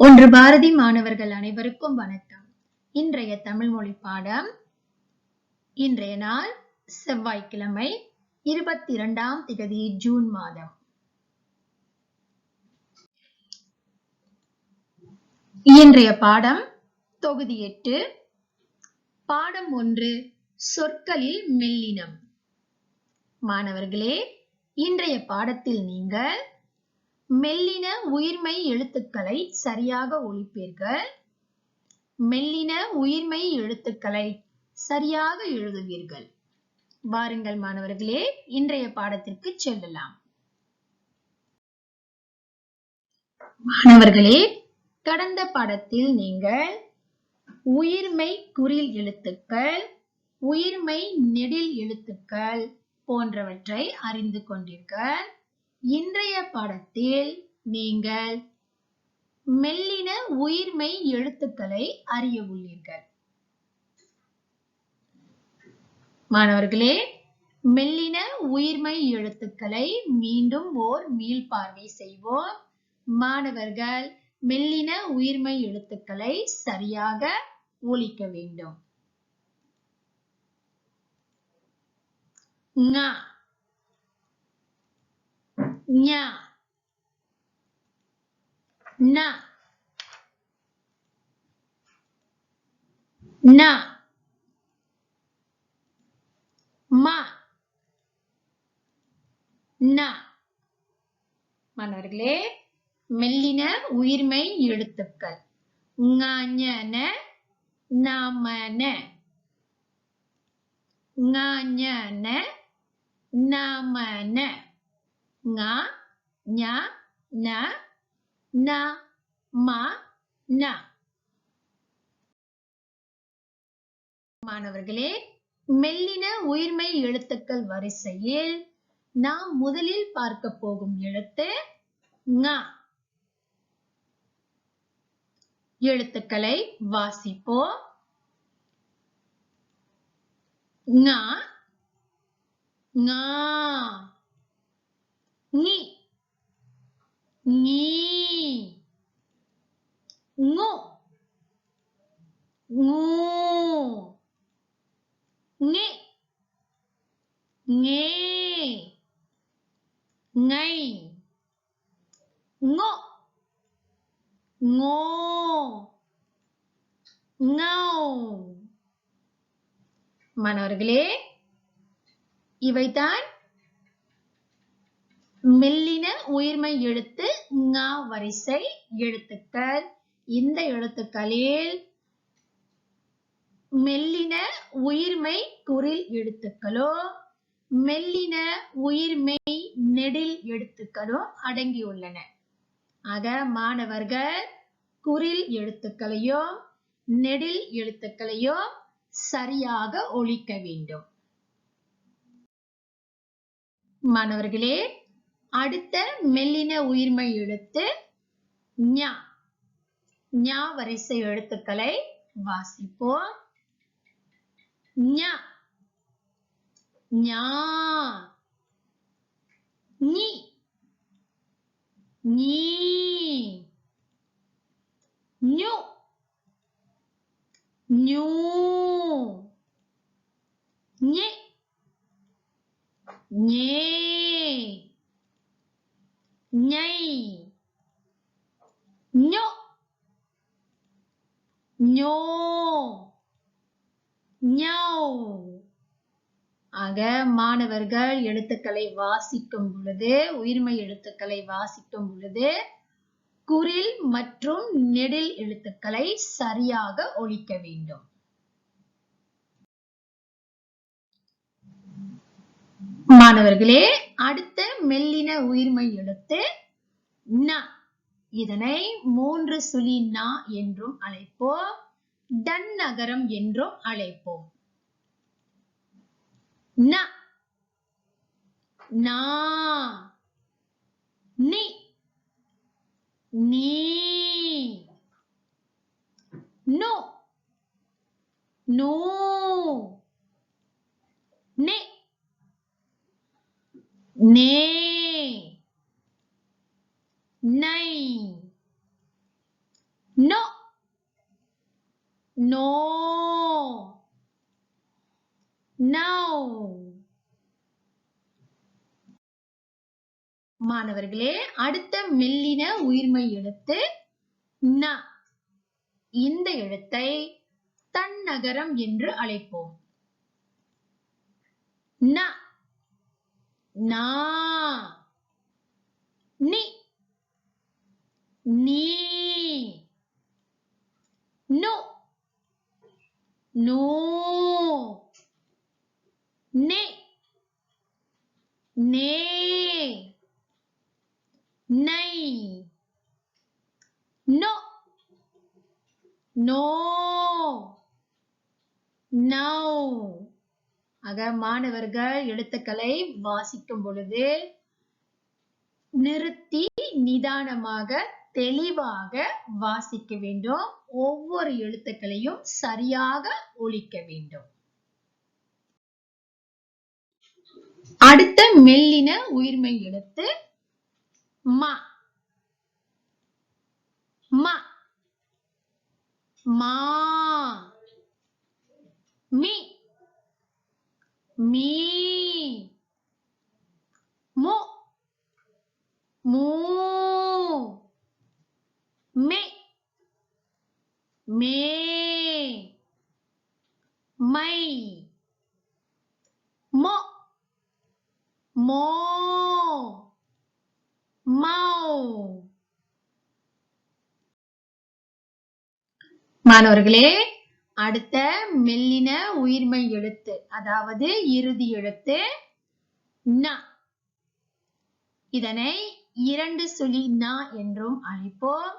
ஒன்று பாரதி மாணவர்கள் அனைவருக்கும் வணக்கம். இன்றைய தமிழ் மொழி பாடம். இன்றைய நாள் செவ்வாய்க்கிழமை 22ஆம் திகதி ஜூன் மாதம். இன்றைய பாடம் தொகுதி 8 பாடம் 1 சொற்களில் மெல்லினம். மாணவர்களே, இன்றைய பாடத்தில் நீங்கள் மெல்லின உயிர்மை எழுத்துக்களை சரியாக ஒலிப்பீர்கள். மெல்லின உயிர்மை எழுத்துக்களை சரியாக எழுதுவீர்கள். வாருங்கள் மாணவர்களே, இன்றைய பாடத்திற்கு செல்லலாம். மாணவர்களே, கடந்த பாடத்தில் நீங்கள் உயிர்மை குறில் எழுத்துக்கள், உயிர்மை நெடில் எழுத்துக்கள் போன்றவற்றை அறிந்து கொண்டீர்கள். இன்றைய பாடத்தில் நீங்கள் மெல்லின உயிர்மை எழுத்துக்களை அறிய உள்ளீர்கள். மாணவர்களே, மெல்லின உயிர்மை எழுத்துக்களை மீண்டும் ஓர் மீள்பார்வை செய்வோம். மாணவர்கள் மெல்லின உயிர்மை எழுத்துக்களை சரியாக ஒலிக்க வேண்டும். ஞ, ஞ, ந, ந, ம, ந. மாணவர்களே, மெல்லின உயிர்மை எழுத்துக்கள் ங, ஞ, ந, ந, ம, ந. ங, ஞ, ந, ந, ம, ந. ங, ஞ, ந, ந, ம, ந. மாணவர்களே, மெல்லின உயிர்மை எழுத்துக்கள் வரிசையில் நாம் முதலில் பார்க்க போகும் எழுத்து ங. எழுத்துக்களை வாசிப்போம். ங, ங, ஞி, ஞீ, ஞு, ஞூ, ஞே, ஞே, ஞை, ஞொ, ஞோ, ஞௌ. மாணவர்களே, இவைதான் மெல்லின உயிர்மை எழுத்து ங வரிசை எழுத்துக்கள். இந்த எழுத்துக்களில் மெல்லின உயிர்மை குறில் எழுத்துக்களோ மெல்லின உயிர்மை நெடில் எழுத்துக்களோ அடங்கியுள்ளன. ஆக மாணவர்கள் குறில் எழுத்துக்களையோ நெடில் எழுத்துக்களையோ சரியாக ஒலிக்க வேண்டும். மாணவர்களே, அடுத்த மெல்லின உயிர்மை எழுத்து ஞ. ஞ வரிசை எழுத்துக்களை வாசிப்போம். ஞ, ஞா, ஞி, ஞீ, ஞு, ஞூ, ஞே, ஞே, ஞை, ஞொ, ஞோ, ஞௌ. ஆக மாணவர்கள் எழுத்துக்களை வாசிக்கும் பொழுது, உயிர்மை எழுத்துக்களை வாசிக்கும் பொழுது குறில் மற்றும் நெடில் எழுத்துக்களை சரியாக ஒலிக்க வேண்டும். மாணவர்களே, அடுத்த மெல்லின உயிர்மை எழுத்து ந. இதனை 3 சுழி ந என்றும் அழைப்போம், டன்னகரம் என்றும் அழைப்போம். ந, நா, நி, நீ, நு, நூ, நே, நே, நை, no, no. மாணவர்களே, அடுத்த மெல்லின உயிர்மெய் எழுத்து ந. இந்த எழுத்தை தன்னகரம் என்று அழைப்போம். ந, நா, நி, நீ, நோ, நோ, நே, நே, நை, நோ, நோ, நௌ. ஆக மாணவர்கள் எழுத்துக்களை வாசிக்கும் பொழுது நிறுத்தி நிதானமாக தெளிவாக வாசிக்க வேண்டும். ஒவ்வொரு எழுத்துக்களையும் சரியாக ஒலிக்க வேண்டும். அடுத்த மெல்லின உயிர்மெய் எழுத்து ம. ம, மா, மி, மீ, மோ, மூ, மே, மே, மை, மோ, மோ, மௌ. மாணவர்களே, அடுத்த மெல்லின உயிர்மெய் எழுத்து அதாவது இறுதி எழுத்து ந. இதனை இரண்டு சுழி ந என்றும் அழைப்போம்,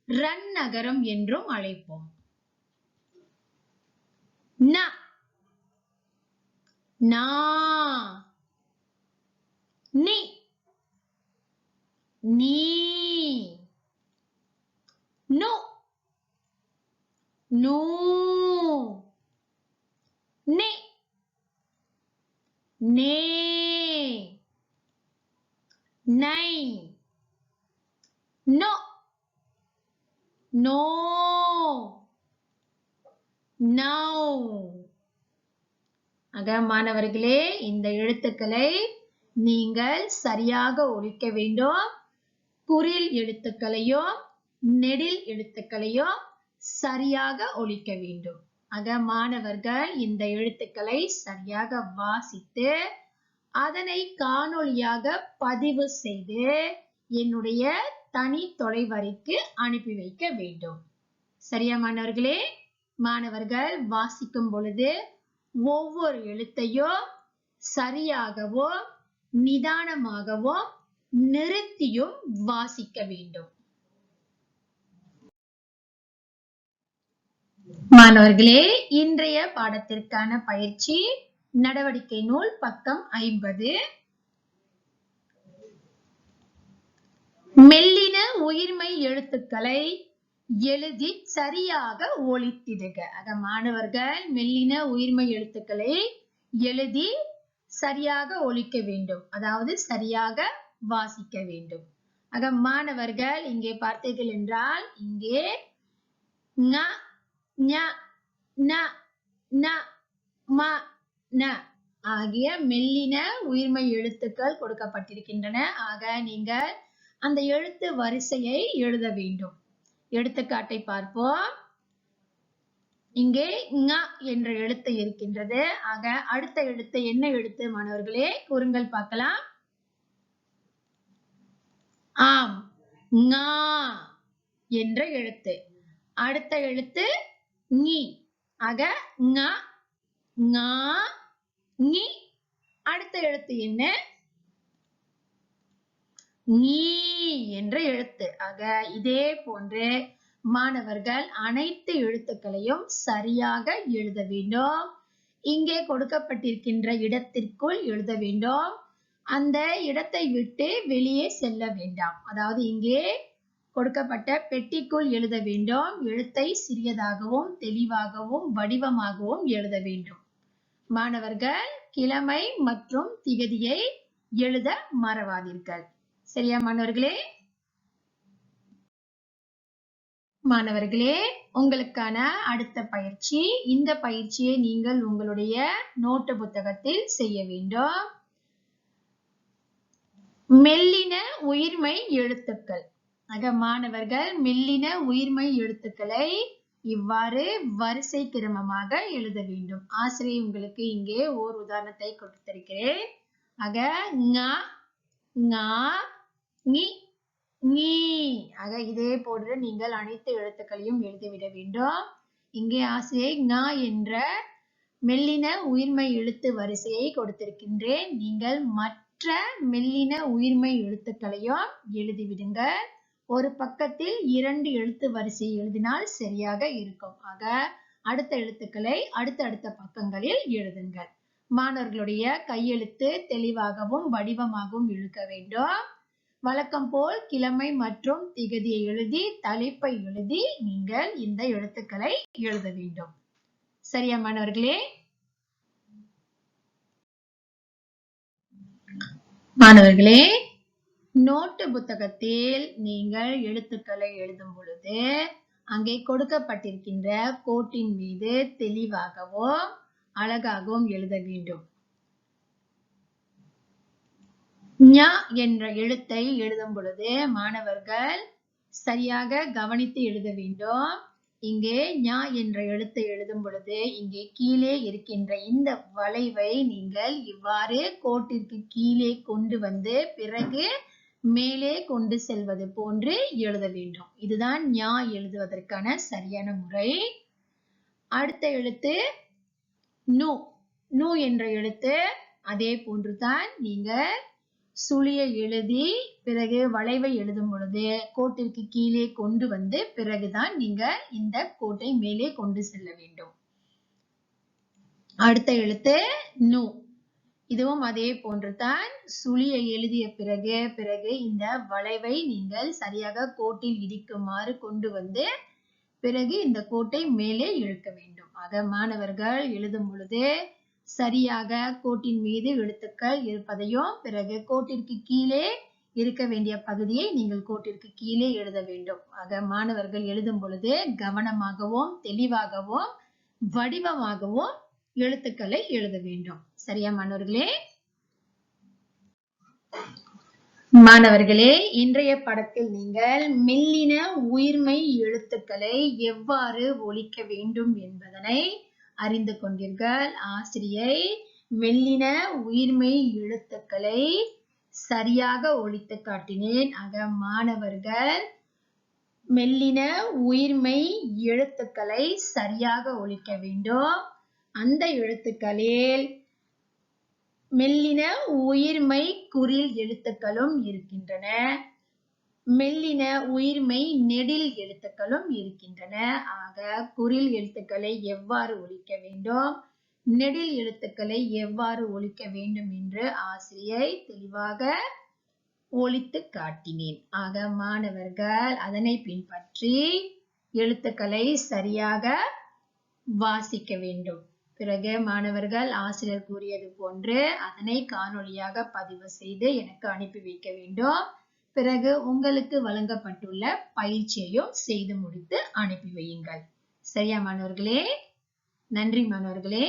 ரன் நகரம் என்றும் அழைப்போம். ந, நா, நி, நீ, நோ, நூ, நே, நே, நை, நோ, நோ, நௌ. ஆக மாணவர்களே, இந்த எழுத்துக்களை நீங்கள் சரியாக ஒலிக்க வேண்டும். குறில் எழுத்துக்களையும் நெடில் எழுத்துக்களையும் சரியாக ஒலிக்க வேண்டும். ஆக மாணவர்கள் இந்த எழுத்துக்களை சரியாக வாசித்து அதனை காணொளியாக பதிவு செய்து என்னுடைய தனி தொலைவரிக்கு அனுப்பி வைக்க வேண்டும். சரியா மாணவர்களே? மாணவர்கள் வாசிக்கும் பொழுது ஒவ்வொரு எழுத்தையும் சரியாகவும் நிதானமாகவும் நிறுத்தியும் வாசிக்க வேண்டும். மாணவர்களே, இன்றைய பாடத்திற்கான பயிற்சி நடவடிக்கை நூல் பக்கம் 50. மெல்லின உயிர்மெய் எழுத்துக்களை எழுதி சரியாக ஒலித்திடுக. ஆக மாணவர்கள் மெல்லின உயிர்மெய் எழுத்துக்களை எழுதி சரியாக ஒலிக்க வேண்டும், அதாவது சரியாக வாசிக்க வேண்டும். ஆக மாணவர்கள் இங்கே பார்த்தீர்கள் என்றால் இங்கே ங, ஞ, ந, ந, ம, ந ஆகிய மெல்லின உயிர்மெய் எழுத்துக்கள் கொடுக்கப்பட்டிருக்கின்றன. ஆக நீங்கள் அந்த எழுத்து வரிசையை எழுத வேண்டும். எடுத்துக்காட்டை பார்ப்போம். இங்கே ங என்ற எழுத்து இருக்கின்றது. ஆக அடுத்த எழுத்து என்ன எழுத்து மாணவர்களே? கூறுங்கள் பார்க்கலாம். ஆம், ங என்ற எழுத்து. அடுத்த எழுத்து ஞி. ஆக ங, ஞ, ஞி. அடுத்த எழுத்து என்ன? ஞீ என்ற எழுத்து. ஆக இதே போன்று மாணவர்கள் அனைத்து எழுத்துக்களையும் சரியாக எழுத வேண்டும். இங்கே கொடுக்கப்பட்டிருக்கின்ற இடத்திற்குள் எழுத வேண்டும். அந்த இடத்தை விட்டு வெளியே செல்ல வேண்டாம். அதாவது இங்கே கொடுக்கப்பட்ட பெட்டிக்குள் எழுத வேண்டும். எழுத்தை சிறியதாகவும் தெளிவாகவும் வடிவமாகவும் எழுத வேண்டும். மாணவர்கள் கிழமை மற்றும் திகதியை எழுத மறவாதீர்கள். சரியா மாணவர்களே? மாணவர்களே, உங்களுக்கான அடுத்த பயிற்சி. இந்த பயிற்சியை நீங்கள் உங்களுடைய நோட்டு புத்தகத்தில் செய்ய வேண்டும். மெல்லின உயிர்மெய் எழுத்துக்கள். மாணவர்கள் மெல்லின உயிர்மெய் எழுத்துக்களை இவ்வாறு வரிசை கிரமமாக எழுத வேண்டும். ஆசிரியர் உங்களுக்கு இங்கே ஓர் உதாரணத்தை கொடுத்திருக்கிறேன். இதே போன்று நீங்கள் அனைத்து எழுத்துக்களையும் எழுதிவிட வேண்டும். இங்கே ஆசிரியர் ங என்ற மெல்லின உயிர்மெய் எழுத்து வரிசையை கொடுத்திருக்கின்றேன். நீங்கள் மற்ற மெல்லின உயிர்மெய் எழுத்துக்களையும் எழுதிவிடுங்கள். ஒரு பக்கத்தில் 2 எழுத்து வரிசை எழுதினால் சரியாக இருக்கும். அடுத்த எழுத்துக்களை அடுத்தடுத்த பக்கங்களில் எழுதுங்கள். மாணவர்களுடைய கையெழுத்து தெளிவாகவும் வடிவமாகவும் இருக்க வேண்டும். வழக்கம் போல் கிழமை மற்றும் திகதியை எழுதி தலைப்பை எழுதி நீங்கள் இந்த எழுத்துக்களை எழுத வேண்டும். சரியா மாணவர்களே? மாணவர்களே, நோட்டு புத்தகத்தில் நீங்கள் எழுத்துக்களை எழுதும் பொழுது அங்கே கொடுக்கப்பட்டிருக்கின்ற கோட்டின் மீது தெளிவாகவும் அழகாகவும் எழுத வேண்டும். ஞ என்ற எழுத்தை எழுதும் பொழுது மாணவர்கள் சரியாக கவனித்து எழுத வேண்டும். இங்கே ஞ என்ற எழுத்தை எழுதும் பொழுது இங்கே கீழே இருக்கின்ற இந்த வளைவை நீங்கள் இவ்வாறு கோட்டிற்கு கீழே கொண்டு வந்து பிறகு மேலே கொண்டு செல்வது போன்று எழுத வேண்டும். இதுதான் ஞ எழுதுவதற்கான சரியான முறை. அடுத்த எழுத்து நு. நு என்ற எழுத்து அதே போன்றுதான் நீங்கள் சுழியை எழுதி பிறகு வளைவை எழுதும் பொழுது கோட்டிற்கு கீழே கொண்டு வந்து பிறகுதான் நீங்க இந்த கோட்டை மேலே கொண்டு செல்ல வேண்டும். அடுத்த எழுத்து நு. இதுவும் அதே போன்றுதான் சுழியை எழுதிய பிறகு இந்த வளைவை நீங்கள் சரியாக கோட்டில் இடிக்குமாறு கொண்டு வந்து பிறகு இந்த கோட்டை மேலே இழுக்க வேண்டும். மாணவர்கள் எழுதும் பொழுது சரியாக கோட்டின் மீது எழுத்துக்கள் இருப்பதையும் பிறகு கோட்டிற்கு கீழே இருக்க வேண்டிய பகுதியை நீங்கள் கோட்டிற்கு கீழே எழுத வேண்டும். மாணவர்கள் எழுதும் பொழுது கவனமாகவும் தெளிவாகவும் வடிவமாகவும் எழுத்துக்களை எழுத வேண்டும். சரியா மாணவர்களே? மாணவர்களே, இன்றைய படத்தில் நீங்கள் மெல்லின உயிர்மெய் எழுத்துக்களை எவ்வாறு ஒலிக்க வேண்டும் என்பதனை அறிந்து கொண்டீர்கள். ஆசிரியை மெல்லின உயிர்மெய் எழுத்துக்களை சரியாக ஒலித்து காட்டினேன். மாணவர்கள் மெல்லின உயிர்மெய் எழுத்துக்களை சரியாக ஒலிக்க வேண்டும். அந்த எழுத்துக்களில் மெல்லின உயிர்மெய் குறில் எழுத்துக்களும் இருக்கின்றன. மெல்லின உயிர்மெய் நெடில் எழுத்துக்களும் இருக்கின்றன. குறில் எழுத்துக்களை எவ்வாறு ஒலிக்க வேண்டும், நெடில் எழுத்துக்களை எவ்வாறு ஒலிக்க வேண்டும் என்று ஆசிரியை தெளிவாக ஒலித்து காட்டினேன். மாணவர்கள் அதனை பின்பற்றி எழுத்துக்களை சரியாக வாசிக்க வேண்டும். பிறகு மாணவர்கள் ஆசிரியர் கூறியது போன்று அதனை காணொளியாக பதிவு செய்து எனக்கு அனுப்பி வைக்க வேண்டும். பிறகு உங்களுக்கு வழங்கப்பட்டுள்ள பயிற்சியையும் செய்து முடித்து அனுப்பி வையுங்கள். சரியா மாணவர்களே? நன்றி மாணவர்களே.